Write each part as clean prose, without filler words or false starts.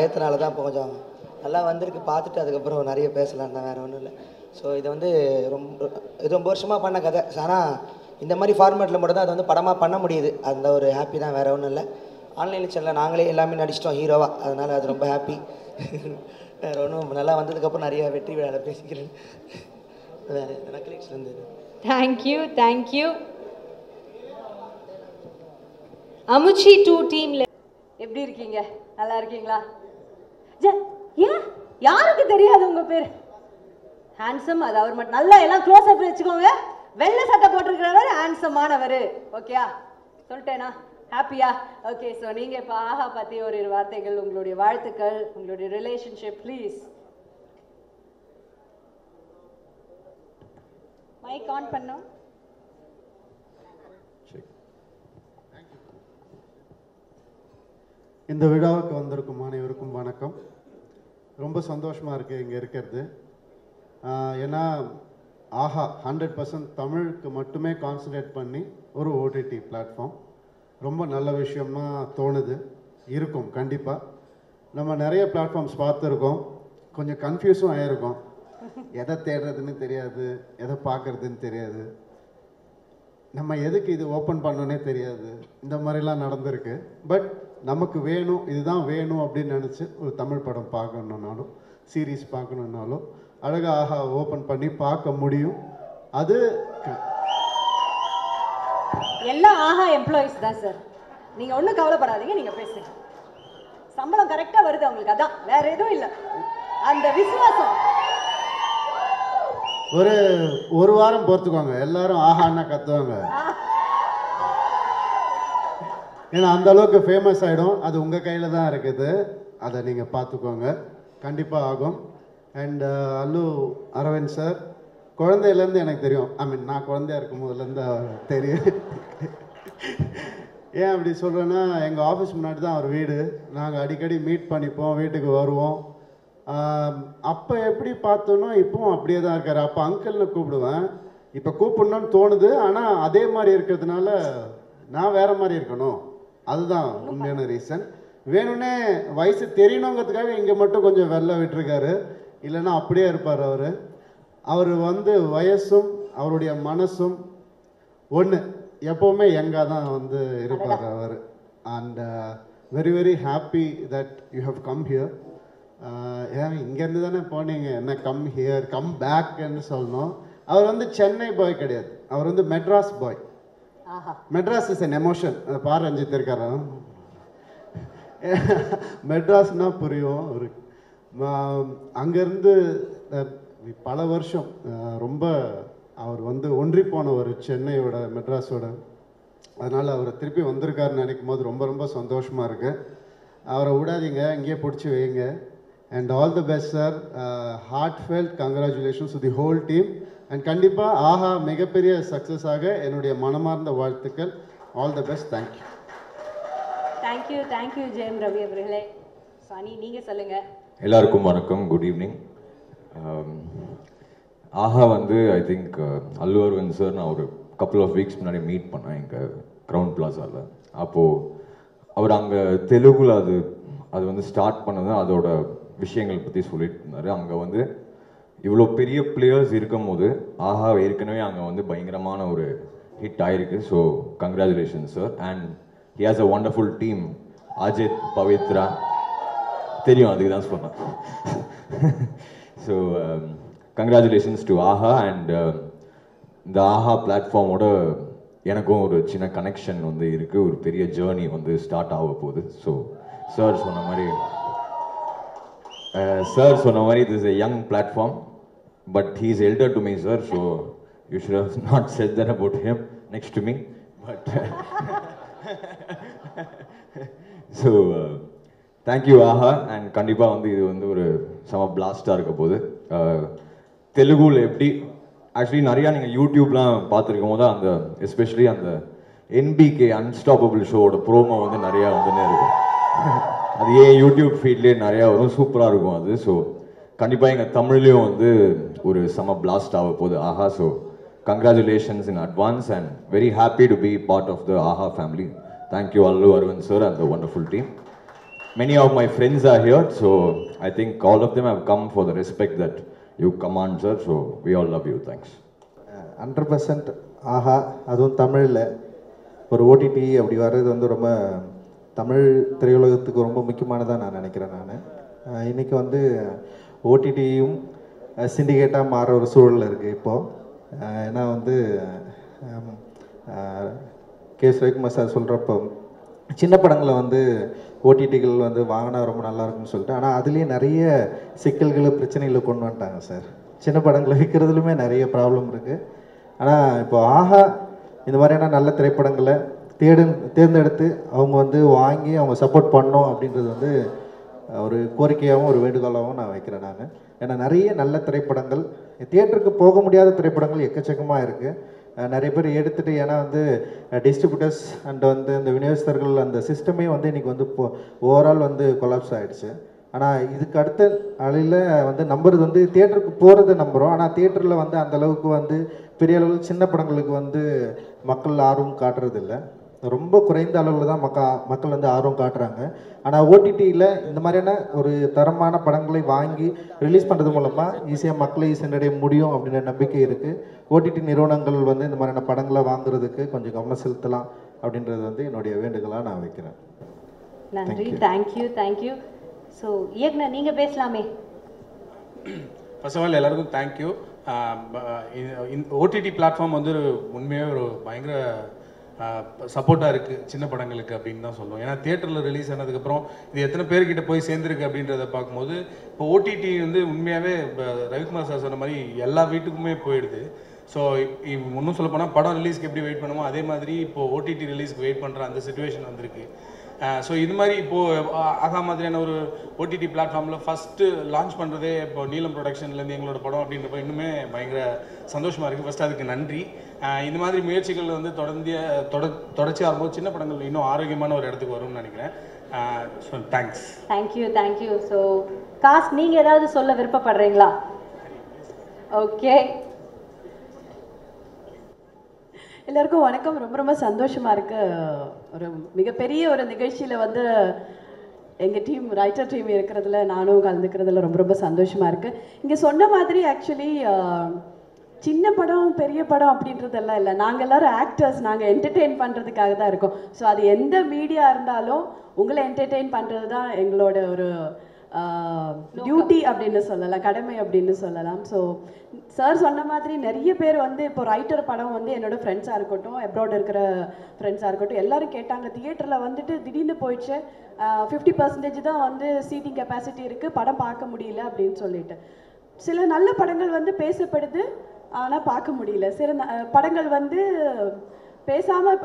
பயத்தினால தான் இப்போ கொஞ்சம் நல்லா வந்திருக்கு. பார்த்துட்டு அதுக்கப்புறம் நிறைய பேசலாம் தான், வேறு ஒன்றும் இல்லை. ஸோ இது வந்து ரொம்ப வருஷமாக பண்ண கதை. ஆனால் இந்த மாதிரி ஃபார்மேட்டில் மட்டும் தான் அதை வந்து படமாக பண்ண முடியுது. அந்த ஒரு ஹாப்பி தான், வேறு ஒன்றும் இல்லை. ஆன்லைன் சேனலில் நாங்களே எல்லாமே நடிச்சிட்டோம் ஹீரோவாக, அதனால் அது ரொம்ப ஹாப்பி. வேறு ஒன்றும் நல்லா வந்ததுக்கப்புறம் நிறைய வெற்றி விழாவில் பேசிக்கிறேன். வேறு நக்கலேட்ஸ்லேருந்து தேங்க்யூ. அமுச்சி 2 டீம்ல எப்படி இருக்கீங்க? நல்லா இருக்கீங்களா? ஏன் யாருக்கு தெரியாது உங்க பேர்? ஹேண்ட்ஸம், அது அவர் மட்டும். நல்லா எல்லாம் க்ளோஸ் அப் வச்சுக்கோங்க. வெள்ளை சட்டை போட்டிருக்கிறவர் ஹேண்ட்ஸமானவர். ஓகேயா? சொல்லிட்டேனா? ஹாப்பியா? ஓகே. ஸோ நீங்கள் இப்போ ஆஹா பற்றி ஒரு வார்த்தைகள், உங்களுடைய வாழ்த்துக்கள், உங்களுடைய ரிலேஷன்ஷிப் ப்ளீஸ். மைக் ஆன் பண்ணோம். இந்த விழாவுக்கு வந்திருக்கும் அனைவருக்கும் வணக்கம். ரொம்ப சந்தோஷமாக இருக்குது இங்கே இருக்கிறது. ஏன்னா ஆஹா 100% தமிழுக்கு மட்டுமே கான்சன்ட்ரேட் பண்ணி ஒரு ஓடிடி பிளாட்ஃபார்ம் ரொம்ப நல்ல விஷயமா தோணுது. இருக்கும் கண்டிப்பாக. நம்ம நிறைய பிளாட்ஃபார்ம்ஸ் பார்த்துருக்கோம், கொஞ்சம் கன்ஃபியூஸும் ஆகிருக்கோம். எதை தேடுறதுன்னு தெரியாது, எதை பார்க்குறதுன்னு தெரியாது, நம்ம எதுக்கு இது ஓப்பன் பண்ணோன்னே தெரியாது. இந்த மாதிரிலாம் நடந்திருக்கு. பட் நமக்கு வேணும், இதுதான் வேணும் அப்படின்னு நினச்சி ஒரு தமிழ் படம் பார்க்கணுன்னாலும் சீரீஸ் பார்க்கணுன்னாலும் அழகாக ஆஹா ஓப்பன் பண்ணி பார்க்க முடியும். அது எல்லாம் ஆஹா எம்ப்ளாயிஸ் தான் சார். நீங்கள் ஒன்றும் கவலைப்படாதீங்க, நீங்கள் பேசுங்க. சம்பளம் கரெக்டாக வருது அவங்களுக்கு, அதான், வேற எதுவும் இல்லை. அந்த விசுவாசம் ஒரு வாரம் பொறுத்துக்கோங்க, எல்லாரும் ஆஹான்னா கத்துவாங்க. ஏன்னா அந்த அளவுக்கு ஃபேமஸ் ஆகிடும். அது உங்கள் கையில் தான் இருக்குது, அதை நீங்கள் பார்த்துக்கோங்க. கண்டிப்பாக ஆகும். அண்ட் அல்லு அரவிந்த் சார் குழந்தையிலேருந்து எனக்கு தெரியும். நான் குழந்தையா இருக்கும் போதுலேருந்து தெரியும். ஏன் அப்படி சொல்கிறேன்னா, எங்கள் ஆஃபீஸ் முன்னாடி தான் அவர் வீடு. நாங்கள் அடிக்கடி மீட் பண்ணிப்போம், வீட்டுக்கு வருவோம். அப்போ எப்படி பார்த்தோன்னா இப்போவும் அப்படியே தான் இருக்கார். அப்போ அங்கிள்னு கூப்பிடுவேன், இப்போ கூப்பிடணும்னு தோணுது. ஆனால் அதே மாதிரி இருக்கிறதுனால நான் வேறு மாதிரி இருக்கணும், அதுதான் உண்மையான ரீசன். வேணும்னே வயசு தெரியணுங்கிறதுக்காக இங்கே மட்டும் கொஞ்சம் வெள்ளை விட்டுருக்காரு, இல்லைன்னா அப்படியே இருப்பார் அவர். அவர் வந்து வயசும் அவருடைய மனசும் ஒன்று, எப்போவுமே யங்காக தான் வந்து இருப்பார் அவர். And very very happy that you have come here. ஏன் இங்கேருந்து தானே போனீங்க, என்ன கம் ஹியர், கம் பேக்ன்னு சொல்லணும். அவர் வந்து சென்னை பாய் கிடையாது, அவர் வந்து மெட்ராஸ் பாய். மெட்ராஸ் இஸ் என் எமோஷன். பார் ரஞ்சித் இருக்காரா, மெட்ராஸ்னா புரியும். ஒரு அங்கேருந்து பல வருஷம் ரொம்ப அவர் வந்து ஒன்றி போனவர் சென்னையோட மெட்ராஸோட. அதனால் அவர் திருப்பி வந்திருக்காருன்னு நினைக்கும் போது ரொம்ப ரொம்ப சந்தோஷமாக இருக்குது. அவரை விடாதீங்க, இங்கேயே பிடிச்சி வைங்க. And all the best sir. Heartfelt congratulations to the whole team. And கண்டிப்பாக ஆஹா மிகப்பெரிய சக்ஸஸாக என்னுடைய மனமார்ந்த வாழ்த்துக்கள். All the best. Thank you Jayam Ravi அவர்களே. சானி நீங்கள் சொல்லுங்கள். எல்லாருக்கும் வணக்கம், குட் ஈவினிங். ஆஹா வந்து I think Allu Aravind sir நான் ஒரு கப்புள் ஆஃப் வீக்ஸ் முன்னாடி மீட் பண்ணேன் எங்கள் க்ரௌண்ட் பிளாஸாவில். அப்போது அவர் அங்கே தெலுங்குல அது வந்து ஸ்டார்ட் பண்ணது, அதோட விஷயங்கள் பற்றி சொல்லிட்டு இருந்தார். அங்கே வந்து இவ்வளோ பெரிய பிளேயர்ஸ் இருக்கும் போது ஆஹா ஏற்கனவே அங்கே வந்து பயங்கரமான ஒரு ஹிட் ஆயிருக்கு. So congratulations sir. And he has a wonderful team. Ajith, Pavithra தெரியும், அதுக்கு தான் சொன்னேன். So congratulations to Aha. And இந்த ஆஹா பிளாட்ஃபார்மோட எனக்கும் ஒரு சின்ன கனெக்ஷன் வந்து இருக்குது. ஒரு பெரிய ஜேர்னி வந்து ஸ்டார்ட் ஆக போகுது. ஸோ சார் சொன்ன மாதிரி this is a young platform, but he is elder to me, sir, so you should have not said that about him next to me. But so thank you Aha. And கண்டிப்பாக வந்து இது வந்து ஒரு செம பிளாஸ்டாக இருக்க போகுது. தெலுங்குல எப்படி ஆக்சுவலி நிறையா நீங்கள் யூடியூப்லாம் பார்த்துருக்கும் போது அந்த எஸ்பெஷலி அந்த என்பிகே அன்ஸ்டாப்பபிள் ஷோவோட ப்ரோமோ வந்து நிறையா வந்துன்னே இருக்கும். அது ஏன் யூடியூப் ஃபீட்லேயே நிறையா வரும், சூப்பராக இருக்கும் அது. ஸோ கண்டிப்பாக எங்கள் தமிழ்லேயும் வந்து ஒரு செம பிளாஸ்ட் ஆக போகுது Aha. So congratulations in advance and very happy to be part of the Aha family. Thank you Allu Aravind sir and the wonderful team. many of my friends are here, so I think all of them have come for the respect that you command, sir. So we all love you. Thanks. 100% ஆஹா, அதுவும் தமிழில் ஒரு OTT அப்படி வர்றது வந்து ரொம்ப தமிழ் திரையுலகத்துக்கு ரொம்ப முக்கியமானதாக நான் நினைக்கிறேன். நான் இன்றைக்கி வந்து ஓடிடியும் சிண்டிகேட்டாக மாற ஒரு சூழலில் இருக்குது இப்போது. ஏன்னா வந்து கே ரவிக்குமார் சார் சொல்கிறப்போ சின்ன படங்களை வந்து ஓடிடிகள் வந்து வாங்கினா ரொம்ப நல்லாயிருக்குன்னு சொல்லிட்டு, ஆனால் அதுலேயே நிறைய சிக்கல்களை பிரச்சனைகளை கொண்டு வந்துட்டாங்க சார். சின்ன படங்களை விற்கிறதுலுமே நிறைய ப்ராப்ளம் இருக்குது. ஆனால் இப்போ ஆஹா இந்த மாதிரியான நல்ல திரைப்படங்களை தேர்ந்தெடுத்து அவங்க வந்து வாங்கி அவங்க சப்போர்ட் பண்ணோம் அப்படின்றது வந்து ஒரு கோரிக்கையாகவும் ஒரு வேண்டுகோளாகவும் நான் வைக்கிறேன் நான். ஏன்னா நிறைய நல்ல திரைப்படங்கள், தியேட்டருக்கு போக முடியாத திரைப்படங்கள் எக்கச்சக்கமாக இருக்குது. நிறைய பேர் எடுத்துகிட்டு, ஏன்னா வந்து டிஸ்ட்ரிபியூட்டர்ஸ் அண்ட் வந்து இந்த விநியோகஸ்தர்கள் அந்த சிஸ்டமே வந்து இன்றைக்கி வந்து ஓவரால் வந்து கொலாப்ஸ் ஆகிடுச்சு. ஆனால் இதுக்கு அடுத்த அலையில் வந்து நம்புறது வந்து தியேட்டருக்கு போகிறத நம்புகிறோம். ஆனால் தியேட்டரில் வந்து அந்தளவுக்கு வந்து பெரிய அளவில் சின்ன படங்களுக்கு வந்து மக்கள் ஆர்வம் காட்டுறதில்ல. ரொம்ப குறைந்த அளவில் தான் மக்கள் வந்து ஆர்வம் காட்டுறாங்க. ஆனால் ஓடிடியில் இந்த மாதிரியான ஒரு தரமான படங்களை வாங்கி ரிலீஸ் பண்ணுறது மூலமாக ஈஸியாக மக்களை சென்றடைய முடியும் அப்படின்ற நம்பிக்கை இருக்குது. ஓடிடி நிறுவனங்கள் வந்து இந்த மாதிரியான படங்களை வாங்குறதுக்கு கொஞ்சம் கவனம் செலுத்தலாம் அப்படின்றது வந்து என்னுடைய வேண்டுகோளாக நான் வைக்கிறேன். நன்றி. தேங்க்யூ. ஸோ இயக்குனர் நீங்கள் பேசலாமே. ஃபர்ஸ்ட் ஆஃப் ஆல் எல்லாருக்கும் தேங்க்யூ. ஓடிடி பிளாட்ஃபார்ம் வந்து உண்மையாக ஒரு பயங்கர சப்போர்ட்டாக இருக்குது சின்ன படங்களுக்கு அப்படின்னு தான் சொல்லுவோம். ஏன்னா தியேட்டரில் ரிலீஸ் ஆனதுக்கப்புறம் இது எத்தனை பேர்கிட்ட போய் சேர்ந்துருக்கு அப்படின்றத பார்க்கும்போது இப்போ ஓடிடி வந்து உண்மையாகவே ரவிக்குமார் சார் சொன்ன மாதிரி எல்லா வீட்டுக்குமே போயிடுது. ஸோ இன்னும் சொல்ல போனால் படம் ரிலீஸ்க்கு எப்படி வெயிட் பண்ணுமோ அதே மாதிரி இப்போது ஓடிடி ரிலீஸ்க்கு வெயிட் பண்ணுற அந்த சிச்சுவேஷன் வந்திருக்கு. ஸோ இது மாதிரி இப்போது ஆகா மாதிரியான ஒரு ஓடிடி பிளாட்ஃபார்மில் ஃபஸ்ட்டு லான்ச் பண்ணுறதே இப்போ நீலம் ப்ரொடக்ஷன்லேருந்து எங்களோட படம் அப்படின்றப்ப இன்னுமே பயங்கர சந்தோஷமாக இருக்குது. ஃபஸ்ட்டு அதுக்கு நன்றி. இந்த மாதிரி முயற்சிகள் வந்து தொடர்ச்சியாக இருக்கும்போது சின்ன படங்கள் இன்னும் ஆரோக்கியமான ஒரு இடத்துக்கு வரும்னு நினைக்கிறேன். So thanks. Thank you. So cause நீங்கள் ஏதாவது சொல்ல விருப்பப்படுறீங்களா? ஓகே, எல்லாருக்கும் வணக்கம். ரொம்ப சந்தோஷமாக இருக்குது. ஒரு மிகப்பெரிய ஒரு நிகழ்ச்சியில் வந்து எங்கள் டீம், ரைட்டர் டீம் இருக்கிறதுல நானும் கலந்துக்கிறதுல ரொம்ப சந்தோஷமாக இருக்குது. இங்கே சொன்ன மாதிரி ஆக்சுவலி சின்ன படம் பெரிய படம் அப்படின்றதெல்லாம் இல்லை. நாங்கள் எல்லோரும் ஆக்டர்ஸ், நாங்கள் என்டர்டெயின் பண்ணுறதுக்காக தான் இருக்கோம். ஸோ அது எந்த மீடியா இருந்தாலும் உங்களை என்டர்டெயின் பண்ணுறது தான் எங்களோட ஒரு டியூட்டி அப்படின்னு சொல்லலாம், கடமை அப்படின்னு சொல்லலாம். ஸோ சார் சொன்ன மாதிரி நிறைய பேர் வந்து இப்போ ரைட்டர் படம் வந்து என்னோடய ஃப்ரெண்ட்ஸாக இருக்கட்டும், அப்ராட் இருக்கிற ஃப்ரெண்ட்ஸாக இருக்கட்டும், எல்லோரும் கேட்டாங்க தியேட்டரில் வந்துட்டு திடீர்னு போயிடுச்சு, 50% தான் வந்து சீட்டிங் கெப்பாசிட்டி இருக்குது, படம் பார்க்க முடியல அப்படின்னு சொல்லிட்டு. சில நல்ல படங்கள் வந்து பேசப்படுது, ஆனால் பார்க்க முடியல. சில படங்கள் வந்து பேசாமல்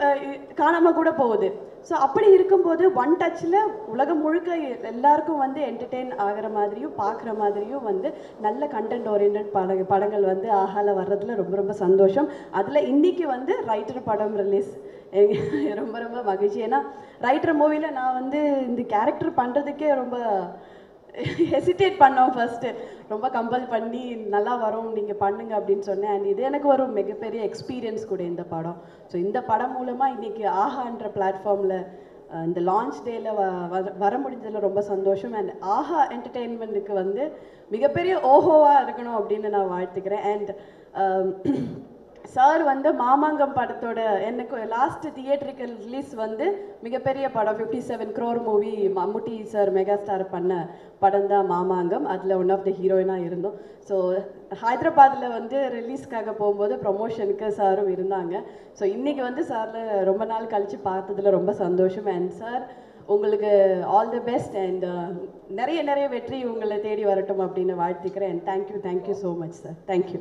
காணாமல் கூட போகுது. ஸோ அப்படி இருக்கும்போது ஒன் டச்சில் உலகம் முழுக்க எல்லாருக்கும் வந்து என்டர்டெயின் ஆகிற மாதிரியும் பார்க்குற மாதிரியும் வந்து நல்ல கண்டென்ட் ஓரியன்ட் படங்கள் வந்து ஆஹால வர்றதுல ரொம்ப சந்தோஷம். அதில் இன்றைக்கி வந்து ரைட்டர் படம் ரிலீஸ் ரொம்ப மகிழ்ச்சி. ஏன்னா ரைட்டர் மூவியில் நான் வந்து இந்த கேரக்டர் பண்ணுறதுக்கே ரொம்ப ஹெசிடேட் பண்ணோம். ஃபர்ஸ்ட்டு ரொம்ப கம்பல் பண்ணி நல்லா வரும் நீங்கள் பண்ணுங்க அப்படின்னு சொன்னேன். அண்ட் இது எனக்கு ஒரு மிகப்பெரிய எக்ஸ்பீரியன்ஸ் கூட இந்த படம். ஸோ இந்த படம் மூலமாக இன்றைக்கி ஆஹான்ற பிளாட்ஃபார்மில் இந்த லான்ச் டேயில் வர முடிஞ்சதில் ரொம்ப சந்தோஷம். அண்ட் ஆஹா என்டர்டெயின்மெண்ட்டுக்கு வந்து மிகப்பெரிய ஓஹோவாக இருக்கணும் அப்படின்னு நான் வாழ்த்துக்கிறேன். அண்ட் சார் வந்து மாமாங்கம் படத்தோட எனக்கு லாஸ்ட் தியேட்டரிக்கல் ரிலீஸ் வந்து மிகப்பெரிய படம் 57 crore மூவி, மம்முட்டி சார் மெகா ஸ்டார் பண்ண படம் தான் மாமாங்கம். அதில் ஒன் ஆஃப் த ஹீரோயினாக இருந்தோம். ஸோ ஹைதராபாத்தில் வந்து ரிலீஸ்க்காக போகும்போது ப்ரொமோஷனுக்கு சாரும் இருந்தாங்க. ஸோ இன்றைக்கி வந்து சாரில் ரொம்ப நாள் கழித்து பார்த்ததில் ரொம்ப சந்தோஷம். அண்ட் சார் உங்களுக்கு ஆல் தி பெஸ்ட் அண்ட் நிறைய வெற்றி உங்களை தேடி வரட்டும் அப்படின்னு வாழ்த்துக்கிறேன். And thank you so much sir. Thank you.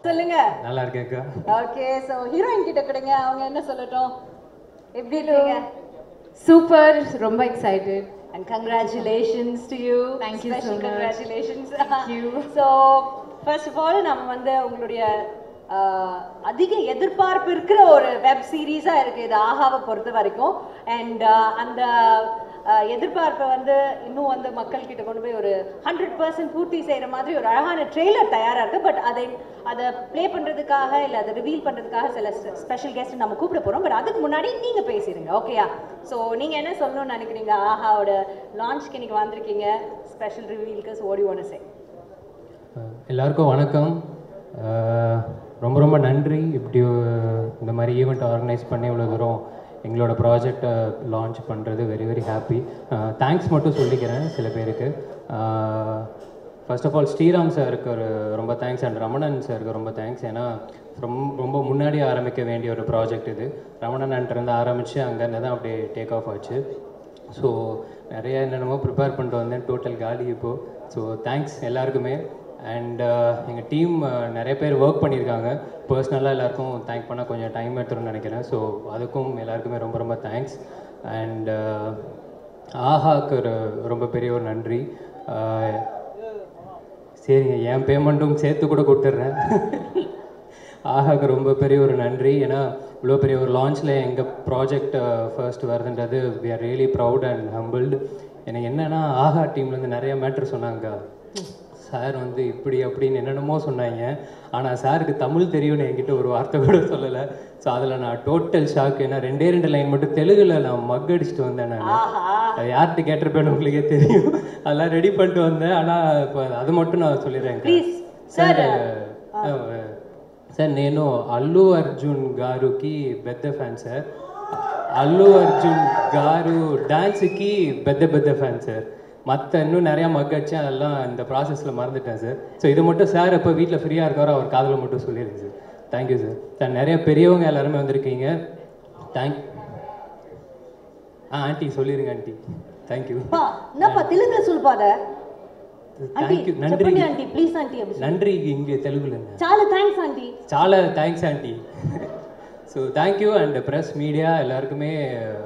சொல்லுங்க. நல்லா இருக்கேன்க்கா. ஓகே, ஸோ ஹீரோயின் கிட்ட கொடுங்க, அவங்க என்ன சொல்லட்டும். எப்படி இருக்கீங்க? சூப்பர், ரொம்ப excited. And congratulations to you. Thank you so much. Congratulations. Thank you. So first of all நம்ம வந்து உங்களுடைய அதிக எதிர்பார்ப்பு இருக்கிற ஒரு வெப் சீரிஸாக இருக்குது இது ஆஹாவை பொறுத்த வரைக்கும். அண்ட் அந்த எதிர்பார்ப்பை வந்து இன்னும் வந்து மக்கள் கிட்ட கொண்டு போய் ஒரு 100% பூர்த்தி செய்கிற மாதிரி ஒரு அழகான ட்ரெய்லர் தயாராக இருக்குது. பட் அதை ப்ளே பண்ணுறதுக்காக இல்லை அதை ரிவீல் பண்ணுறதுக்காக சில ஸ்பெஷல் கெஸ்ட் நம்ம கூப்பிட போகிறோம். பட் அதுக்கு முன்னாடி நீங்கள் பேசிடுங்க, ஓகேயா? ஸோ நீங்கள் என்ன சொல்லணும்னு நினைக்கிறீங்க? ஆஹாவோட லான்ச்க்கு இன்னைக்கு வந்திருக்கீங்க, ஸ்பெஷல் ரிவீலுக்கு. So what you want to say? எல்லாருக்கும் வணக்கம். ரொம்ப ரொம்ப நன்றி இப்படி இந்த மாதிரி ஈவெண்ட் ஆர்கனைஸ் பண்ணி இவ்வளோ தூரம் எங்களோட ப்ராஜெக்டை லான்ச் பண்ணுறது வெரி வெரி ஹாப்பி. தேங்க்ஸ் மட்டும் சொல்லிக்கிறேன் சில பேருக்கு. ஃபர்ஸ்ட் ஆஃப் ஆல் ஸ்ரீராம் சாருக்கு ஒரு ரொம்ப தேங்க்ஸ் அண்ட் ரமணன் சாருக்கு ரொம்ப தேங்க்ஸ். ஏன்னா ரொம்ப முன்னாடி ஆரம்பிக்க வேண்டிய ஒரு ப்ராஜெக்ட் இது. ரமணன் அன்ட்டிருந்து ஆரம்பித்து அங்கேருந்து தான் அப்படியே டேக் ஆஃப் ஆச்சு. ஸோ நிறைய என்னென்னமோ ப்ரிப்பேர் பண்ணிட்டு வந்தேன், டோட்டல் காலி இப்போது. ஸோ தேங்க்ஸ் எல்லாருக்குமே. அண்ட் எங்கள் டீம் நிறைய பேர் ஒர்க் பண்ணியிருக்காங்க. பர்சனலாக எல்லாருக்கும் தேங்க் பண்ணால் கொஞ்சம் டைம் எடுத்துருன்னு நினைக்கிறேன். ஸோ அதுக்கும் எல்லாருக்குமே ரொம்ப ரொம்ப தேங்க்ஸ். அண்ட் ஆஹாக்கு ரொம்ப பெரிய ஒரு நன்றி. சரிங்க, என் பேமெண்ட்டும் சேர்த்து கூட கொடுத்துட்றேன். ஆஹாக்கு ரொம்ப பெரிய ஒரு நன்றி. ஏன்னா இவ்வளோ பெரிய ஒரு லான்ச்சில் எங்கள் ப்ராஜெக்ட் ஃபர்ஸ்ட் வருதுன்றது we are really proud and humbled. எனக்கு என்னென்னா ஆஹா டீம்லேருந்து நிறைய மேட்ரு சொன்னாங்க. சார் வந்து இப்படி அப்படின்னு என்னென்னமோ சொன்னாங்க. ஆனால் சாருக்கு தமிழ் தெரியும்னு என்கிட்ட ஒரு வார்த்தை கூட சொல்லலை. ஸோ அதில் நான் டோட்டல் ஷாக். ஏன்னா 2 லைன் மட்டும் தெலுங்குல நான் மக் அடிச்சுட்டு வந்தேன். நான் அது யார்கிட்ட கேட்டிருப்பேன்னு உங்களுக்கே தெரியும். அதெல்லாம் ரெடி பண்ணிட்டு வந்தேன். ஆனால் இப்போ அது மட்டும் நான் சொல்லிடுறேன் சார். సార్ నేను అల్లు అర్జున్ గారుకి పెద్ద ఫ్యాన్ సార్. అల్లు అర్జున్ గారు డాన్స్కి పెద్ద ఫ్యాన్ సార్. மற்ற இன்னும் நிறையா மக்கச்சு அதெல்லாம் இந்த ப்ராசஸில் மறந்துட்டேன் சார். ஸோ இது மட்டும் சார் இப்போ வீட்டில் ஃப்ரீயாக இருக்காரோ அவர் காதில் மட்டும் சொல்லிடுங்க சார். Thank you sir. சார் நிறைய பெரியவங்க எல்லாருமே வந்திருக்கீங்க. ஆண்டி சொல்லிடுங்க ஆண்டி. தேங்க்யூ. என்னப்பா தெலுங்குல சொல்லுப்பாத. தேங்க்யூ. நன்றி ஆண்டி ப்ளீஸ் ஆண்டி. நன்றி. இங்கே தெலுங்குல చాలా థ్యాంక్స్ ஆண்டி. చాలా thanks aunty. So thank you. And press media எல்லாருக்குமே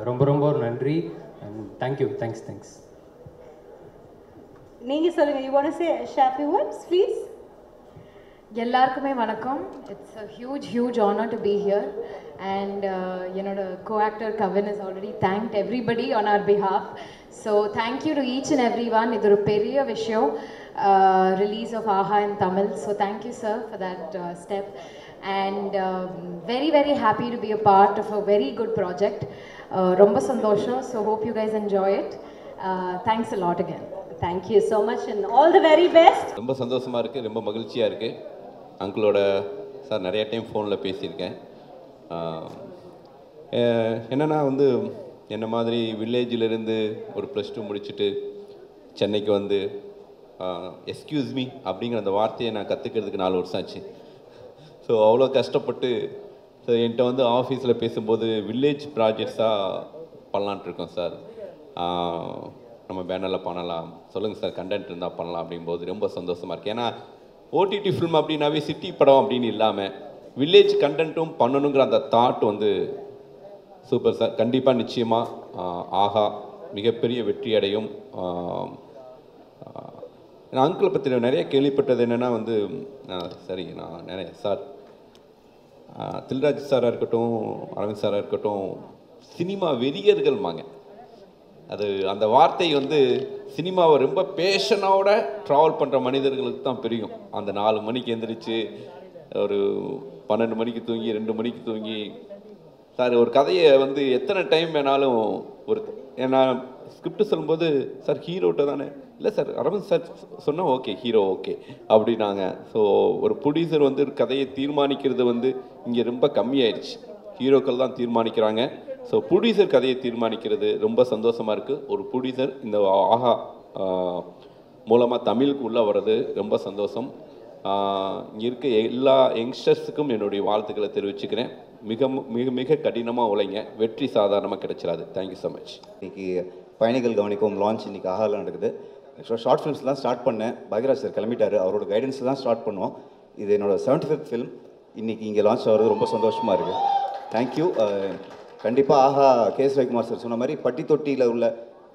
ரொம்ப ரொம்ப ஒரு நன்றி. And thank you. தேங்க்ஸ். நீங்க சொல்லுங்க. You want to say share few words please? எல்லாருக்குமே வணக்கம். It's a huge honor to be here and என்னோட co-actor Kavin has already thanked everybody on our behalf. So thank you to each and everyone. இது ஒரு பெரிய விஷயம், release of AHA in Tamil. So thank you sir for that step and very very happy to be a part of a very good project. ரொம்ப சந்தோஷம். So hope you guys enjoy it. Thanks a lot again. Thank you so much and all the very best. ரொம்ப சந்தோஷமாக இருக்குது, ரொம்ப மகிழ்ச்சியாக இருக்குது. அங்கிளோட sir நிறைய time ஃபோனில் பேசியிருக்கேன். என்னென்னா வந்து என்ன மாதிரி வில்லேஜிலிருந்து ஒரு +2 முடிச்சுட்டு சென்னைக்கு வந்து எஸ்கியூஸ் மீ அப்படிங்கிற அந்த வார்த்தையை நான் கற்றுக்கிறதுக்கு 4 வருஷம் ஆச்சு. ஸோ அவ்வளோ கஷ்டப்பட்டு ஸோ என்கிட்ட வந்து ஆஃபீஸில் பேசும்போது வில்லேஜ் ப்ராஜெக்ட்ஸாக பண்ணலான்ட்ருக்கோம் சார், நம்ம பேனரில் பண்ணலாம், சொல்லுங்கள் சார் கண்டென்ட் இருந்தால் பண்ணலாம் அப்படிங்கும்போது ரொம்ப சந்தோஷமாக இருக்குது. ஏன்னா ஓடிடி ஃபில்ம் அப்படின்னாவே சிட்டி படம் அப்படின்னு இல்லாமல் வில்லேஜ் கண்டென்ட்டும் பண்ணணுங்கிற அந்த தாட் வந்து சூப்பர் சார். கண்டிப்பாக நிச்சயமாக ஆஹா மிகப்பெரிய வெற்றி அடையும். நான் அங்கிளை பற்றி நிறைய கேள்விப்பட்டது என்னென்னா வந்து சரி நான் நிறைய சார் தில்ராஜ் சாராக இருக்கட்டும், அரவிந்த் சாராக இருக்கட்டும், சினிமா வெறியர்கள்மாங்க. அது அந்த வார்த்தை வந்து சினிமாவை ரொம்ப பேஷனோட ட்ராவல் பண்ணுற மனிதர்களுக்கு தான் தெரியும். அந்த 4 மணிக்கு எழுந்திரிச்சு ஒரு 12 மணிக்கு தூங்கி 2 மணிக்கு தூங்கி சார் ஒரு கதையை வந்து எத்தனை டைம் வேணாலும் ஒரு ஏன்னா ஸ்கிரிப்ட் சொல்லும்போது சார் ஹீரோட்ட தானே இல்லை சார் அரவிந்த் சார் சொன்னால் ஓகே ஹீரோ ஓகே அப்படின்னாங்க. ஸோ ஒரு ப்ரொடியூசர் வந்து கதையை தீர்மானிக்கிறது வந்து இங்கே ரொம்ப கம்மியாயிடுச்சு, ஹீரோக்கள் தான் தீர்மானிக்கிறாங்க. ஸோ ப்ரொடியூசர் கதையை தீர்மானிக்கிறது ரொம்ப சந்தோஷமாக இருக்குது. ஒரு ப்ரொடியூசர் இந்த ஆஹா மூலமாக தமிழுக்கு உள்ளே வர்றது ரொம்ப சந்தோஷம். இங்கே இருக்க எல்லா யங்ஸ்டர்ஸுக்கும் என்னுடைய வாழ்த்துக்களை தெரிவிச்சுக்கிறேன். மிக மிக மிக கடினமாக உழைங்க, வெற்றி சாதாரணமாக கிடைச்சிடாது. Thank you so much. இன்றைக்கி பயணிகள் கவனிக்கும் லான்ச் இன்றைக்கி ஆஹாவில் நடக்குது. ஆக்சுவலாக ஷார்ட் ஃபிலிம்ஸ்லாம் ஸ்டார்ட் பண்ணேன், பாக்யராஜ் சார் கிளம்பிட்டார், அவரோட கைடன்ஸில் தான் ஸ்டார்ட் பண்ணுவோம். இது என்னோடய 75th ஃபிலிம் இன்றைக்கி இங்கே லான்ச் ஆகிறது ரொம்ப சந்தோஷமாக இருக்குது. தேங்க்யூ. கண்டிப்பாக ஆஹா கேஎஸ் ரவிக்குமார் சார் சொன்ன மாதிரி பட்டி தொட்டியில் உள்ள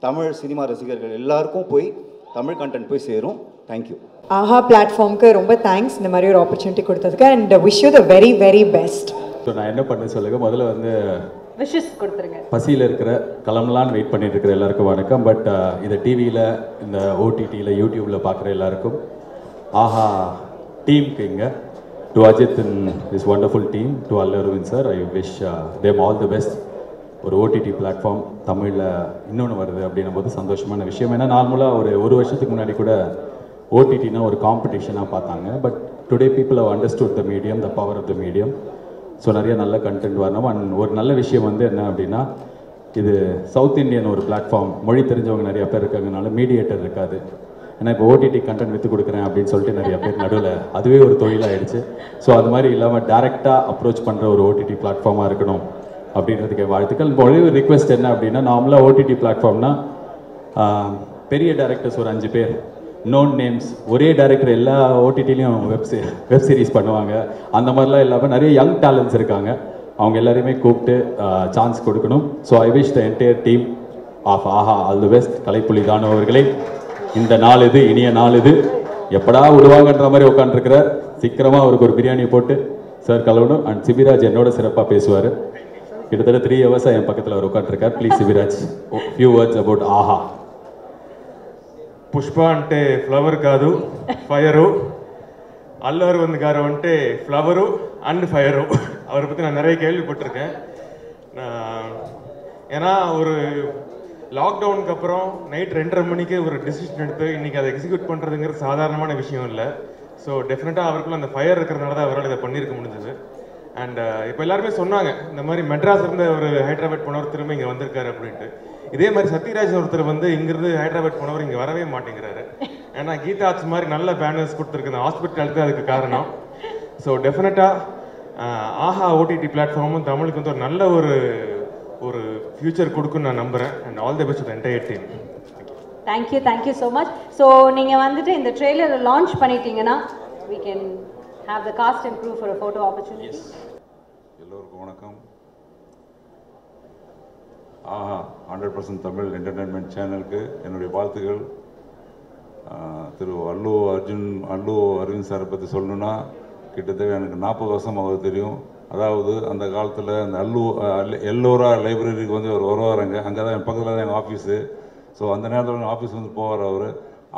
தமிழ் சினிமா ரசிகர்கள் எல்லாருக்கும் போய் தமிழ் கண்டென்ட் போய் சேரும். தேங்க்யூ. ஆஹா பிளாட்ஃபார்முக்கு ரொம்ப தேங்க்ஸ் இந்த மாதிரி ஒரு ஆப்பர்ச்சுனிட்டி கொடுத்ததுக்கு and wish you the very very best. So நான் என்ன பண்ண சொல்லுங்க, முதல்ல வந்து விஷஸ் கொடுத்துருங்க. பசியில் இருக்கிற கிளம்பலான்னு வெயிட் பண்ணிட்டு இருக்கிற எல்லாருக்கும் வணக்கம். பட் இதை டிவியில், இந்த ஓடிடியில், யூடியூப்பில் பார்க்குற எல்லாருக்கும் ஆஹா டீமுக்கு இங்கே to Ajith and is wonderful team, to Allu Aravind sir, I wish them all the best. ஒரு ஓடிடி பிளாட்ஃபார்ம் தமிழில் இன்னொன்று வருது அப்படின்னும் போது சந்தோஷமான விஷயம். ஏன்னா நார்மலாக ஒரு வருஷத்துக்கு முன்னாடி கூட ஓடிடினா ஒரு காம்படிஷனாக பார்த்தாங்க. But today people have understood the medium, the power of the medium. So நிறைய நல்ல கண்டென்ட் வரணும். அண்ட் ஒரு நல்ல விஷயம் வந்து என்ன அப்படின்னா, இது சவுத் இந்தியன் ஒரு பிளாட்ஃபார்ம், மொழி தெரிஞ்சவங்க நிறைய பேர் இருக்காங்கனால மீடியேட்டர் இருக்காது. ஏன்னா இப்போ ஓடிடி கண்டென்ட் விற்று கொடுக்குறேன் அப்படின்னு சொல்லிட்டு நிறைய பேர் நடுவில் அதுவே ஒரு தொழிலாகிடுச்சு. ஸோ அது மாதிரி இல்லாமல் டேரெக்டாக அப்ரோச் பண்ணுற ஒரு ஓடிடி பிளாட்ஃபார்மாக இருக்கணும் அப்படின்றதுக்கு வாழ்த்துக்கள். ஒரே ஒரு ரிக்வெஸ்ட் என்ன அப்படின்னா, நார்மலாக ஓடிடி பிளாட்ஃபார்ம்னா பெரிய டேரக்டர்ஸ் ஒரு 5 பேர், நோன் நேம்ஸ், ஒரே டைரக்டர் எல்லா ஓடிடிலையும் வெப் சீரிஸ் பண்ணுவாங்க. அந்த மாதிரிலாம் இல்லாமல் நிறைய யங் டேலண்ட்ஸ் இருக்காங்க. அவங்க எல்லாரையுமே கூப்பிட்டு சான்ஸ் கொடுக்கணும். So I wish the entire team of Aha all the best. Kalaippuli Thanu அவர்களே, இந்த நாள் இது, இனிய நாள் இது, எப்படா விடுவாங்கன்ற மாதிரி உட்காந்துருக்கிற, சீக்கிரமாக அவருக்கு ஒரு பிரியாணியை போட்டு சார் கலவணும். அண்ட் சிபிராஜ் என்னோட சிறப்பாக பேசுவார். கிட்டத்தட்ட 3 hours என் பக்கத்தில் அவர் உட்காந்துருக்கார். Please Sibiraj, few words about Aha. Pushpa అంటే ఫ్లవర్ కాదు, ఫైరు. அல்லு அரவிந்த் காரை வந்துட்டு ஃப்ளவரு அண்ட் ஃபயரு. அவரை பற்றி நான் நிறைய கேள்விப்பட்டிருக்கேன். ஏன்னா ஒரு லாக்டவுனுக்கு அப்புறம் நைட் 2:30 மணிக்கு ஒரு டிசிஷன் எடுத்து இன்றைக்கி அதை எக்ஸிக்யூட் பண்ணுறதுங்கிறது சாதாரணமான விஷயம் இல்லை. ஸோ டெஃபினட்டாக அவருக்குள்ள அந்த ஃபயர் இருக்கிறதுனால தான் அவரால் இதை பண்ணியிருக்க முடிஞ்சது. அண்ட் இப்போ எல்லாருமே சொன்னாங்க, இந்த மாதிரி மெட்ராஸ் இருந்த ஒரு ஹைதராபாத் போனவர் திரும்ப இங்கே வந்திருக்காரு அப்படின்ட்டு. இதே மாதிரி சத்யராஜ் ஒருத்தர் வந்து இங்கிருந்து ஹைதராபாத் போனவர் இங்கே வரவே மாட்டேங்கிறாரு. ஏன்னா கீதா ஆர்ட்ஸ் மாதிரி நல்ல பேனர்ஸ் கொடுத்துருக்கு இந்த ஹாஸ்பிட்டாலிட்டி, அதுக்கு காரணம். ஸோ டெஃபினட்டாக ஆஹா ஓடிடி பிளாட்ஃபார்மும் தமிழுக்கு வந்து ஒரு நல்ல ஒரு ஃபியூச்சர் கொடுக்குன்னு நான் நம்புகிறேன். And all the best to the entire team. Thank you so much. So நீங்கள் வந்துட்டு இந்த ட்ரெய்லரை லான்ச் பண்ணிட்டீங்கன்னா we can have the cast and crew for a photo opportunity. எல்லோருக்கும் வணக்கம். ஆஹா 100% தமிழ் என்டர்டெயின்மெண்ட் சேனலுக்கு என்னுடைய வாழ்த்துக்கள். திரு அல்லு அரவிந்த் சாரை பற்றி சொல்லணுன்னா, கிட்டத்தட்ட எனக்கு 40 வருஷம் அவர் தெரியும். அதாவது அந்த காலத்தில் அந்த எல்லோரா லைப்ரரிக்கு வந்து அவர் வருவாருங்க. அங்கே தான் என் பக்கத்தில் தான் எங்கள் ஆஃபீஸு. ஸோ அந்த நேரத்தில் ஆஃபீஸ் வந்து போவார் அவர்.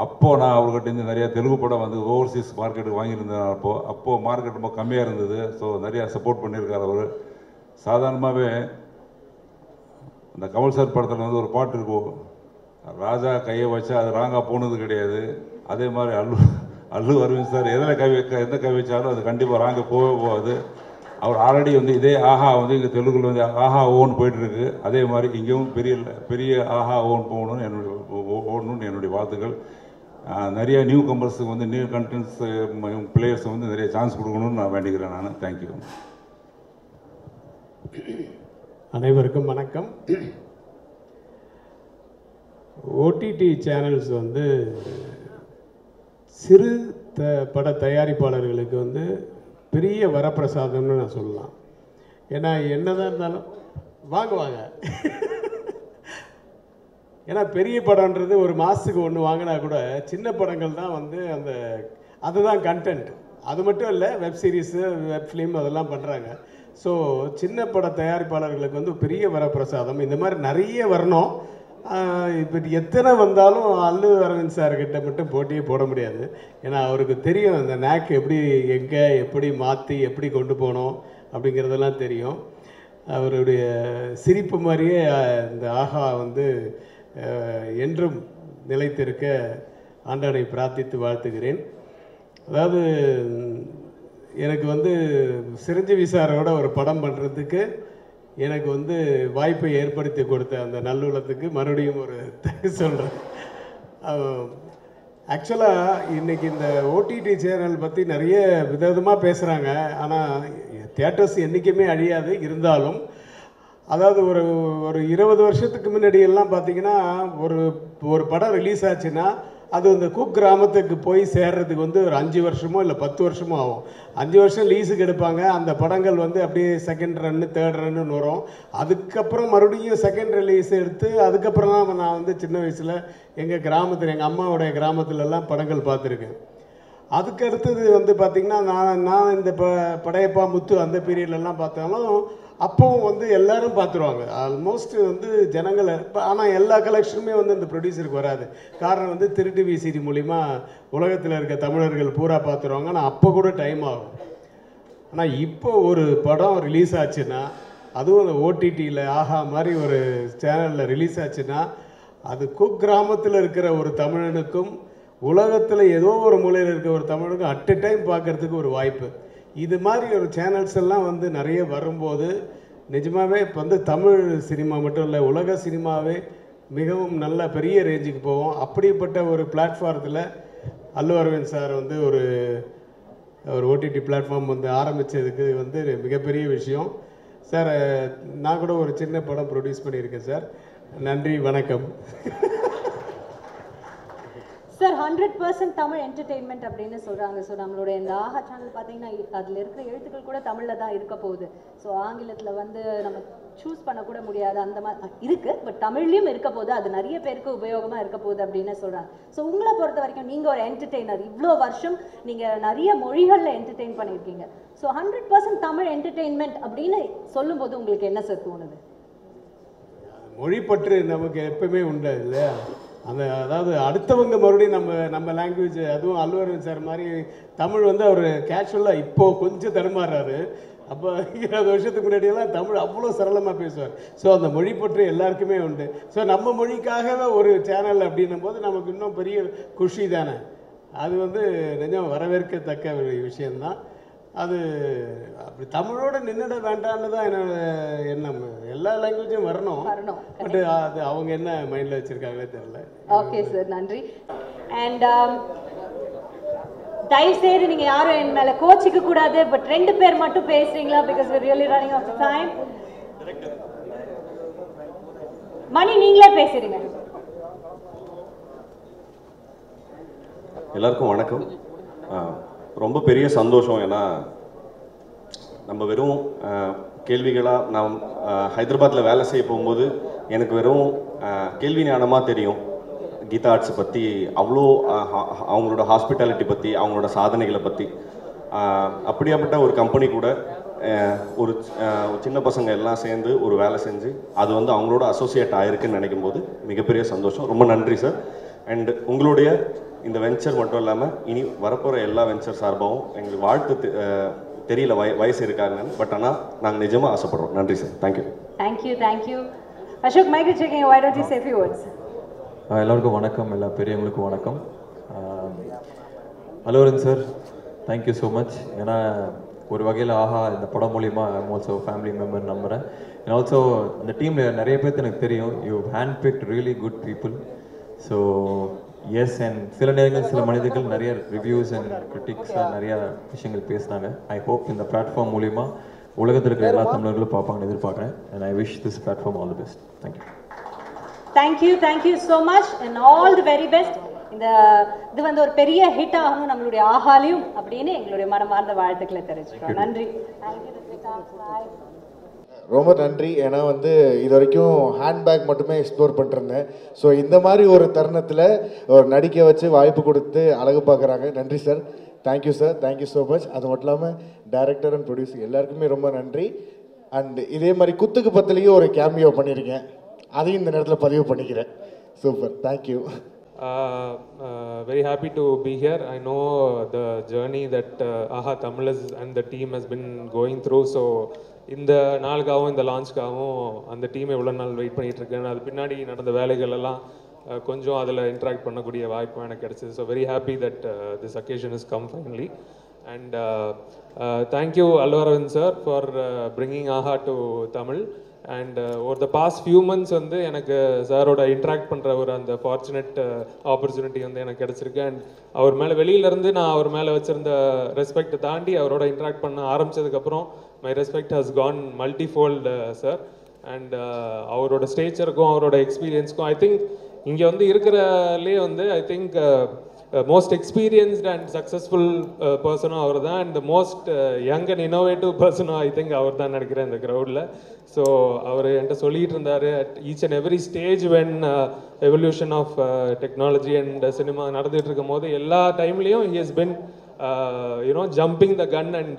அப்போது நான் அவர்கிட்ட நிறையா தெலுங்கு படம் வந்து ஓவர்சீஸ் மார்க்கெட்டுக்கு வாங்கியிருந்தேன். அப்போது மார்க்கெட் ரொம்ப கம்மியாக இருந்தது. ஸோ நிறையா சப்போர்ட் பண்ணியிருக்கார் அவர். சாதாரணமாகவே இந்த கமல் சார் படத்தில் வந்து ஒரு பாட்டு இருக்கும், ராஜா கையை வச்சா அது ராங்காக போனது கிடையாது. அதே மாதிரி அல்லு அரவிந்த் சார் எந்த கை வச்சாலும் அது கண்டிப்பாக ராங்க போகவே போகாது. அவர் ஆல்ரெடி வந்து இதே ஆஹா வந்து இங்கே தெலுங்குல வந்து ஆஹா ஓன்னு போயிட்டுருக்கு. அதே மாதிரி இங்கேயும் பெரிய ஆஹா ஓன் போகணும்னு என்னுடைய வாழ்த்துக்கள். நிறைய நியூ கம்பர்ஸுக்கு வந்து நியூ கண்டென்ட்ஸ் பிளேயர்ஸ் வந்து நிறைய சான்ஸ் கொடுக்கணும்னு நான் வேண்டிக்கிறேன். நான் தேங்க்யூ. அனைவருக்கும் வணக்கம். ஓடிடி சேனல்ஸ் வந்து சிறு பட தயாரிப்பாளர்களுக்கு வந்து பெரிய வரப்பிரசாதம்னு நான் சொல்லலாம். ஏன்னா என்னதான் இருந்தாலும் வாங்குவாங்க. ஏன்னா பெரிய படம்ன்றது ஒரு மாதத்துக்கு ஒன்று வாங்கினா கூட சின்ன படங்கள் தான் வந்து அதுதான் கண்டென்ட். அது மட்டும் இல்லை, வெப் சீரிஸு, வெப் ஃபிலிம் அதெல்லாம் பண்ணுறாங்க. ஸோ சின்ன பட தயாரிப்பாளர்களுக்கு வந்து பெரிய வரப்பிரசாதம். இந்த மாதிரி நிறைய வரணும். இப்போ எத்தனை வந்தாலும் அல்லு அரவிந்த் சார்கிட்ட மட்டும் போட்டியே போட முடியாது. ஏன்னா அவருக்கு தெரியும் அந்த நேக் எப்படி எங்கே எப்படி மாற்றி எப்படி கொண்டு போகணும் அப்படிங்கிறதெல்லாம் தெரியும். அவருடைய சிரிப்பு மாதிரியே இந்த ஆஹா வந்து என்றும் நிலைத்திருக்க ஆண்டவனை பிரார்த்தித்து வாழ்த்துகிறேன். அதாவது எனக்கு வந்து சிரஞ்சீவி சாரோட ஒரு படம் பண்ணுறதுக்கு எனக்கு வந்து வாய்ப்பை ஏற்படுத்தி கொடுத்த அந்த நல்லுள்ளத்துக்கு மறுபடியும் ஒரு தேங்க்ஸ் சொல்கிறேன். ஆக்சுவலாக இன்றைக்கி இந்த ஓடிடி சேனல் பற்றி நிறைய விதவிதமாக பேசுகிறாங்க. ஆனால் தியேட்டர்ஸ் என்றைக்குமே அழியாது. இருந்தாலும் அதாவது ஒரு 20 வருஷத்துக்கு முன்னாடியெல்லாம் பார்த்தீங்கன்னா ஒரு படம் ரிலீஸ் ஆச்சுன்னா அது அந்த குக்கிராமத்துக்கு போய் சேர்றதுக்கு வந்து ஒரு 5 வருஷமோ இல்லை 10 வருஷமோ ஆகும். 5 வருஷம் லீஸுக்கு எடுப்பாங்க. அந்த படங்கள் வந்து அப்படியே செகண்ட் ரன்னு தேர்ட் ரன்னு வரும். அதுக்கப்புறம் மறுபடியும் செகண்ட் ரிலீஸ் எடுத்து அதுக்கப்புறம் தான் நான் வந்து சின்ன வயசில் எங்கள் கிராமத்தில் எங்கள் அம்மாவுடைய கிராமத்துலலாம் படங்கள் பார்த்துருக்கேன். அதுக்கு அடுத்தது வந்து பார்த்திங்கன்னா நான் இந்த படையப்பா முத்து அந்த பீரியட்லலாம் பார்த்தாலும் அப்போவும் வந்து எல்லாரும் பார்த்துருவாங்க. ஆல்மோஸ்ட் வந்து ஜனங்களை ஆனால் எல்லா கலெக்ஷனுமே வந்து இந்த ப்ரொடியூசருக்கு வராது. காரணம் வந்து திருட்டு விசிடி மூலிமா உலகத்தில் இருக்க தமிழர்கள் பூரா பார்த்துருவாங்க. ஆனால் அப்போ கூட டைம் ஆகும். ஆனால் இப்போ ஒரு படம் ரிலீஸ் ஆச்சுன்னா, அதுவும் அந்த ஓடிடியில் ஆஹா மாதிரி ஒரு சேனலில் ரிலீஸ் ஆச்சுன்னா, அது குக்கிராமத்தில் இருக்கிற ஒரு தமிழனுக்கும் உலகத்தில் ஏதோ ஒரு மூலையில் இருக்க ஒரு தமிழனுக்கும் அட் எ டைம் பார்க்குறதுக்கு ஒரு வாய்ப்பு. இது மாதிரி ஒரு சேனல்ஸ் எல்லாம் வந்து நிறைய வரும்போது நிஜமாகவே இப்போ வந்து தமிழ் சினிமா மட்டும் இல்லை, உலக சினிமாவே மிகவும் நல்ல பெரிய ரேஞ்சுக்கு போவோம். அப்படிப்பட்ட ஒரு பிளாட்ஃபார்த்தில் அல்லு அரவிந்த் சார் வந்து ஒரு ஓடிடி பிளாட்ஃபார்ம் வந்து ஆரம்பித்ததுக்கு வந்து மிகப்பெரிய விஷயம் சார். நான் கூட ஒரு சின்ன படம் ப்ரொடியூஸ் பண்ணியிருக்கேன் சார். நன்றி, வணக்கம். சார் 100% தமிழ் என்டர்டெயின்மெண்ட் அப்படின்னு சொல்கிறாங்க. ஸோ நம்மளுடைய இந்த ஆஹா சேனல் பார்த்தீங்கன்னா அதில் இருக்கிற எழுத்துக்கள் கூட தமிழில் தான் இருக்க போகுது. ஸோ ஆங்கிலத்தில் வந்து நம்ம சூஸ் பண்ணக்கூட முடியாது, அந்த மாதிரி இருக்குது. பட் தமிழ்லையும் இருக்க போகுது, அது நிறைய பேருக்கு உபயோகமாக இருக்க போகுது அப்படின்னு சொல்கிறாங்க. ஸோ உங்களை பொறுத்த வரைக்கும் நீங்கள் ஒரு என்டர்டெய்னர், இவ்வளோ வருஷம் நீங்கள் நிறைய மொழிகளில் என்டர்டெயின் பண்ணியிருக்கீங்க. ஸோ 100% தமிழ் என்டர்டெயின்மெண்ட் அப்படின்னு சொல்லும்போது உங்களுக்கு என்ன சார் தோணுது? மொழி பற்று நமக்கு எப்பவுமே உண்டு இல்லையா? அதாவது அடுத்தவங்க மறுபடியும் நம்ம லாங்குவேஜ், அதுவும் அல்லு அரவிந்த் சார் மாதிரி தமிழ் வந்து அவர் கேஷுவலாக இப்போது கொஞ்சம் தடுமாறுறாரு. அப்போ 20 வருஷத்துக்கு முன்னாடியெல்லாம் தமிழ் அவ்வளோ சரளமாக பேசுவார். ஸோ அந்த மொழி பற்றி எல்லாருக்குமே உண்டு. ஸோ நம்ம மொழிக்காகவே ஒரு சேனல் அப்படின்னும் போது நமக்கு இன்னும் பெரிய குஷி தானே. அது வந்து நிஜம் வரவேற்கத்தக்க ஒரு விஷயந்தான். அது அப்படி தமிழோட நின்றுட வேண்டான்னு தான் என்னோட எண்ணம். எல்லா லாங்குவேஜும் வரணும், பட் அது அவங்க என்ன மைண்டில் வச்சுருக்காங்களே தெரியல. ஓகே சார், நன்றி. அண்ட் தயவு செய்து நீங்கள் யாரும் என் மேலே கோச்சிக்க கூடாது, பட் 2 பேர் மட்டும் பேசுறீங்களா? Because we're really running out of time. மணி நீங்களே பேசுறீங்க. எல்லாருக்கும் வணக்கம். ரொம்ப பெரிய சந்தோஷம். ஏன்னா நம்ம வெறும் கேள்விகளாக நான் ஹைதராபாத்தில் வேலை செய்ய போகும்போது எனக்கு வெறும் கேள்வி ஞானமாக தெரியும். கீதா ஆர்ட்ஸை பற்றி அவ்வளோ அவங்களோட ஹாஸ்பிட்டாலிட்டி பற்றி, அவங்களோட சாதனைகளை பற்றி. அப்படியாப்பட்ட ஒரு கம்பெனி கூட ஒரு சின்ன பசங்க எல்லாம் சேர்ந்து ஒரு வேலை செஞ்சு அது வந்து அவங்களோட அசோசியேட் ஆகிருக்குன்னு நினைக்கும் போது மிகப்பெரிய சந்தோஷம். ரொம்ப நன்றி சார். அண்ட் உங்களுடைய இந்த வெஞ்சர் மட்டும் இல்லாமல் இனி வரப்போகிற எல்லா வெஞ்சர் சார்பாகவும் எங்களுக்கு வாழ்த்து தெரியல வயசு இருக்காங்கன்னு, பட் ஆனால் நாங்கள் நிஜமாக ஆசைப்படுறோம். நன்றி sir. Thank you. Thank you. Ashok, Michael checking. why don't you say a few words? எல்லாருக்கும் வணக்கம், எல்லா பெரியவங்களுக்கும் வணக்கம். Allu Aravind sir, thank you so much. ஏன்னா ஒரு வகையில் ஆஹா இந்த படம் மூலிமா ஐம் ஆல்சோ ஃபேமிலி மெம்பர் நம்புகிறேன். அண்ட் ஆல்சோ இந்த டீமில் நிறைய பேர்த்து எனக்கு தெரியும். You hand picked really good people. So yes, and சில நேரங்கள் சில மனிதர்கள் நிறைய ரிவ்யூஸ் அண்ட் கிரிட்டிக்ஸ் நிறைய விஷயங்கள் பேசினாங்க. ஐ ஹோப் இந்த பிளாட்ஃபார்ம் மூலிமா உலகத்தில் இருக்கிற எல்லா தமிழர்களும் பார்ப்பாங்கன்னு எதிர்பார்க்குறேன். And I wish this platform all the best. Thank you so much and all the very best. இது வந்து ஒரு பெரிய ஹிட் ஆகணும் நம்மளுடைய ஆஹாலையும் அப்படின்னு எங்களுடைய மனமார்ந்த வாழ்த்துக்களை தெரிவிச்சுக்கிறோம். நன்றி. ரொம்ப நன்றி. ஏன்னா வந்து இது வரைக்கும் ஹேண்ட்பேக் மட்டுமே எக்ஸ்ப்ளோர் பண்ணிருந்தேன். ஸோ இந்த மாதிரி ஒரு தருணத்தில் ஒரு நடிக்க வச்சு வாய்ப்பு கொடுத்து அழகு பார்க்குறாங்க. நன்றி sir. Thank you sir. Thank you so much. அது மட்டும் இல்லாமல் டைரக்டர் அண்ட் ப்ரொடியூசர் எல்லாருக்குமே ரொம்ப நன்றி. அண்ட் இதே மாதிரி குத்துக்கு பத்துலேயும் ஒரு கேமியோ பண்ணியிருக்கேன், அதையும் இந்த நேரத்தில் பதிவு பண்ணிக்கிறேன். Super. Thank you. Very happy to be here. I know the journey that AHA Tamil and the team has been going through. So இந்த நாளுக்காகவும் இந்த லான்ச்காகவும் அந்த டீம் எவ்வளோ நாள் வெயிட் பண்ணிகிட்டு இருக்கேன். அது பின்னாடி நடந்த வேலைகள் எல்லாம் கொஞ்சம் அதில் இன்ட்ராக்ட் பண்ணக்கூடிய வாய்ப்பும் எனக்கு கிடச்சிது. So very happy that this occasion is come finally. And thank you Allu Aravind sir for bringing Aha to Tamil. And ஒரு த பாஸ்ட் ஃபியூ மந்த்ஸ் வந்து எனக்கு சாரோட இன்ட்ராக்ட் பண்ணுற ஒரு அந்த ஃபார்ச்சுனேட் ஆப்பர்ச்சுனிட்டி வந்து எனக்கு கிடச்சிருக்கு. அண்ட் அவர் மேலே வெளியிலேருந்து நான் அவர் மேலே வச்சுருந்த ரெஸ்பெக்டை தாண்டி அவரோட இன்ட்ராக்ட் பண்ண ஆரம்பித்ததுக்கப்புறம் my respect has gone multifold sir. And அவரோட ஸ்டேச்சருக்கும் அவரோட எக்ஸ்பீரியன்ஸ்க்கும் ஐ திங்க் இங்கே வந்து இருக்கிறலே வந்து I think most experienced and successful பர்சனும் அவர் தான். And the most young and innovative பர்சனும் ஐ திங்க் அவர் தான் நினைக்கிறேன் இந்த க்ரௌடில். ஸோ அவர் என்கிட்ட சொல்லிகிட்டு இருந்தார் at each and every stage when evolution of technology and cinema நடந்துகிட்டு இருக்கும் போது எல்லா டைம்லேயும் he has been jumping the gun and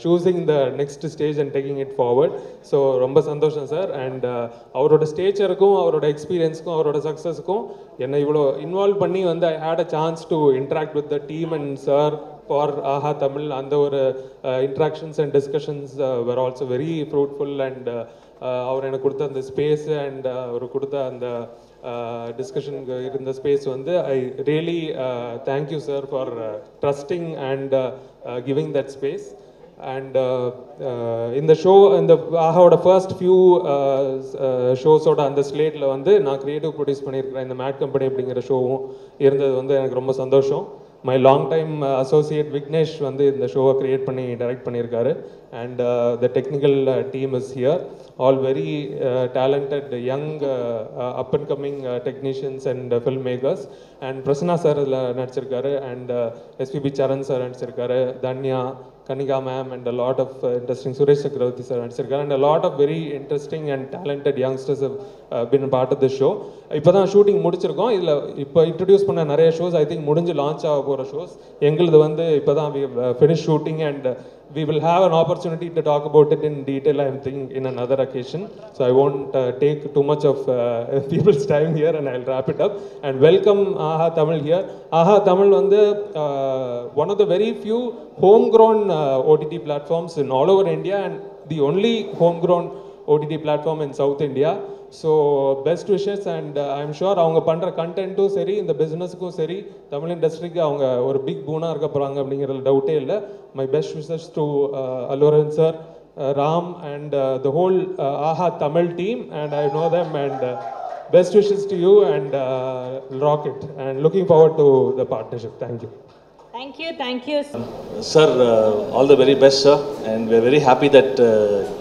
choosing the next stage and taking it forward. So ரொம்ப சந்தோஷம் சார். அண்ட் அவரோட ஸ்டேச்சருக்கும் அவரோட எக்ஸ்பீரியன்ஸ்க்கும் அவரோட சக்ஸஸ்க்கும் என்னை இவ்வளோ இன்வால்வ் பண்ணி வந்து I had a chance to interact with the team and sir for Aha Tamil. அந்த ஒரு interactions and discussions were also very fruitful. அண்ட் அவர் எனக்கு கொடுத்த அந்த ஸ்பேஸ் அண்ட் அவர் கொடுத்த அந்த டிஸ்கஷனுக்கு இருந்த ஸ்பேஸ் வந்து I really thank you sir for trusting and giving that space. And இந்த ஷோ இந்த ஆஹாவோட ஃபர்ஸ்ட் ஃபியூ ஷோஸோட அந்த ஸ்லேட்டில் வந்து நான் க்ரியேட்டிவ் ப்ரொடியூஸ் பண்ணியிருக்கிறேன். இந்த மேட் கம்பெனி அப்படிங்கிற ஷோவும் இருந்தது வந்து எனக்கு ரொம்ப சந்தோஷம். My long time associate Vignesh வந்து இந்த ஷோவை க்ரியேட் பண்ணி டைரக்ட் பண்ணியிருக்காரு. And the technical team is here, all very talented young up and coming technicians and film makers. And Prasanna sir இதில் நடிச்சிருக்காரு. அண்ட் எஸ்பிபி சரண் சார் நடிச்சிருக்காரு, Dhanya, Kanika ma'am, and a lot of interesting, Suresh Chakravarti sir நடிச்சிருக்காரு. And a lot of very interesting and talented youngsters have been a part of the show. இப்போ தான் shooting முடிச்சிருக்கோம். இதில் இப்போ introduce பண்ண நிறைய shows I think முடிஞ்சு launch ஆக போகிற ஷோஸ். எங்களுது வந்து இப்போ தான் finish shooting and we will have an opportunity to talk about it in detail, I am thinking, in another occasion. So I won't take too much of people's time here, and I'll wrap it up and welcome Aha Tamil here. Aha Tamil வந்து one of the very few homegrown OTT platforms in all over India, and the only homegrown OTT platform in South India. So best wishes, and I'm sure அவங்க பண்ணுற கண்டென்ட்டும் சரி, இந்த பிஸ்னஸுக்கும் சரி, தமிழ் இண்டஸ்ட்ரிக்கு அவங்க ஒரு big பூனாக இருக்க போகிறாங்க அப்படிங்கிறது டவுட்டே இல்லை. My best wishes to Allu Aravind sir, Ram, and the whole Aha Tamil team, and I know them, and best wishes to you, and rock it, and looking forward to the partnership. Thank you. Thank you. Sir, all the very best, sir, and we're very happy that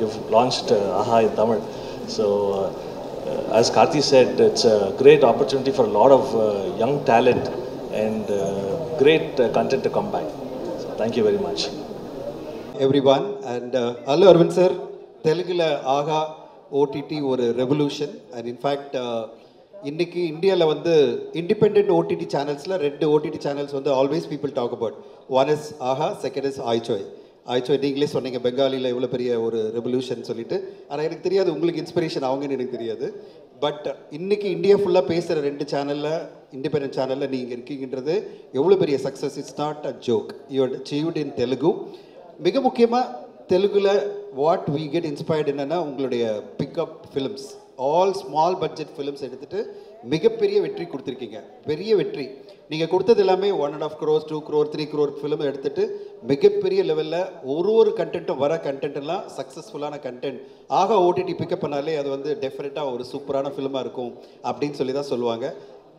you've launched Aha in Tamil. So as Karthi said, it's a great opportunity for a lot of young talent and great content to come by. So thank you very much. Everyone, and Allu Arvind sir, Telugula Aha OTT ஒரு revolution, and in fact இன்னைக்கு இந்தியாவில் வந்து independent OTT சேனல்ஸில் 2 OTT channels வந்து always people talk about. One is Aha, second is Hoichoi. Hoichoi நீங்களே சொன்னீங்க பெங்காலியில் எவ்வளோ பெரிய ஒரு ரெவல்யூஷன் சொல்லிட்டு. ஆனால் எனக்கு தெரியாது உங்களுக்கு இன்ஸ்பிரேஷன் அவங்கன்னு எனக்கு தெரியாது. பட் இன்னைக்கு இந்தியா ஃபுல்லாக பேசுகிற 2 சேனலில், இண்டிபெண்டன்ட் சேனலில் நீங்கள் இருக்கீங்கன்றது எவ்வளோ பெரிய success. It's not a joke. You achieved in Telugu. மிக முக்கியமாக தெலுங்குல வாட் வி கெட் இன்ஸ்பயர்ட் என்னென்னா உங்களுடைய pick up films, all small budget films எடுத்துகிட்டு மிகப்பெரிய வெற்றி கொடுத்துருக்கீங்க. பெரிய வெற்றி நீங்கள் கொடுத்தது எல்லாமே 1.5 crores 2 crore 3 crore ஃபிலிம் எடுத்துகிட்டு மிகப்பெரிய லெவலில் ஒரு கண்டென்ட்டும் வர கண்டென்ட்லாம் சக்ஸஸ்ஃபுல்லான கண்டென்ட். ஆக ஓடிடி பிக்கப் பண்ணாலே அது வந்து டெஃபினட்டாக ஒரு சூப்பரான ஃபிலிமாக இருக்கும் அப்படின்னு சொல்லி தான் சொல்லுவாங்க.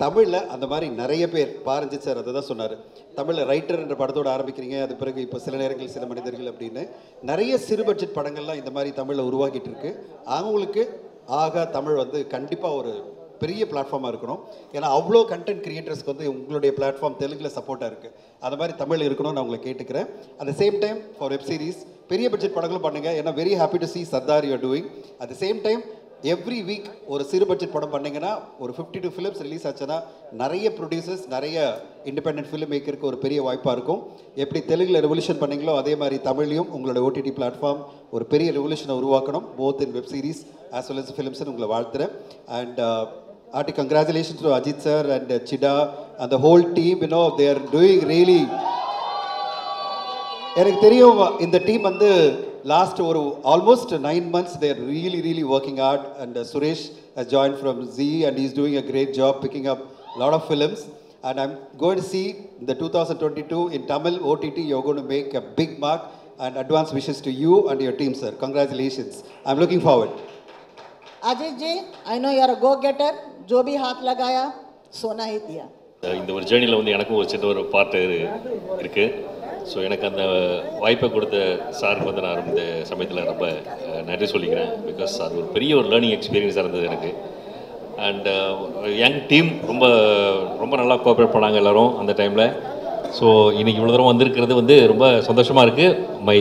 தமிழில் அந்த மாதிரி நிறைய பேர், பாரஞ்சித் சார் அதை தான் சொன்னார், தமிழில் ரைட்டர் என்ற படத்தோடு ஆரம்பிக்கிறீங்க, அது பிறகு இப்போ சில நேரங்கள் சில மனிதர்கள் அப்படின்னு நிறைய சிறு பட்ஜெட் படங்கள்லாம் இந்த மாதிரி தமிழில் உருவாக்கிட்டு இருக்கு. அவங்களுக்கு ஆகா தமிழ் வந்து கண்டிப்பாக ஒரு பெரிய பிளாட்ஃபார்மாக இருக்கணும். ஏன்னா அவ்வளோ கண்டென்ட் கிரியேட்டர்ஸ்க்கு வந்து உங்களுடைய பிளாட்ஃபார்ம் தெலுங்கில் சப்போர்ட்டாக இருக்குது. அந்த மாதிரி தமிழ் இருக்கணும்னு நான் உங்களை கேட்டுக்கிறேன். At the same time for web series பெரிய பட்ஜெட் படங்களும் பண்ணுங்கள். ஏன்னா very happy to C Sardar you are doing. At the same time every week ஒரு சிறு பட்ஜெட் படம் பண்ணிங்கன்னா ஒரு 52 ஃபிலிம்ஸ் ரிலீஸ் ஆச்சுன்னா நிறைய ப்ரொடியூசர்ஸ், நிறைய இண்டிபெண்டன்ட் ஃபிலிம் மேக்கருக்கு ஒரு பெரிய வாய்ப்பாக இருக்கும். எப்படி தெலுங்கில் ரெவல்யூஷன் பண்ணீங்களோ அதே மாதிரி தமிழ்லையும் உங்களோட ஓடிடி பிளாட்ஃபார்ம் ஒரு பெரிய ரெவல்யூஷனை உருவாக்கணும், both in web series as well as ஃபிலிம்ஸ்னு உங்களை வாழ்த்துறேன். And hearty congratulations to Ajit sir and Chida and the whole team. You know, they are doing really. எனக்கு தெரியும் இந்த டீம் வந்து லாஸ்ட் ஒரு almost 9 months they are really working hard, and Suresh has joined from Z and he is doing a great job picking up a lot of films, and I'm going to see the 2022 in Tamil OTT. You're going to make a big mark, and advance wishes to you and your team, sir. Congratulations. I'm looking forward. Ajit ji, I know you are a go-getter. जो भी हाथ लगाया सोना ही दिया. இந்த ஒரு ஜேர்னியில் வந்து எனக்கும் ஒரு சின்ன ஒரு பார்ட்டு இருக்குது. ஸோ எனக்கு அந்த வாய்ப்பை கொடுத்த சாருக்கு வந்து நான் இந்த சமயத்தில் ரொம்ப நன்றி சொல்லிக்கிறேன். பிகாஸ் அது ஒரு பெரிய ஒரு லேர்னிங் எக்ஸ்பீரியன்ஸாக இருந்தது எனக்கு. அண்ட் யங் டீம் ரொம்ப நல்லா கோஆப்ரேட் பண்ணாங்க எல்லோரும் அந்த டைமில். ஸோ இன்றைக்கி இவ்வளோ தூரம் வந்திருக்கிறது வந்து ரொம்ப சந்தோஷமாக இருக்குது. My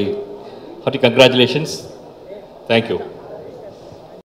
hearty congratulations. தேங்க்யூ.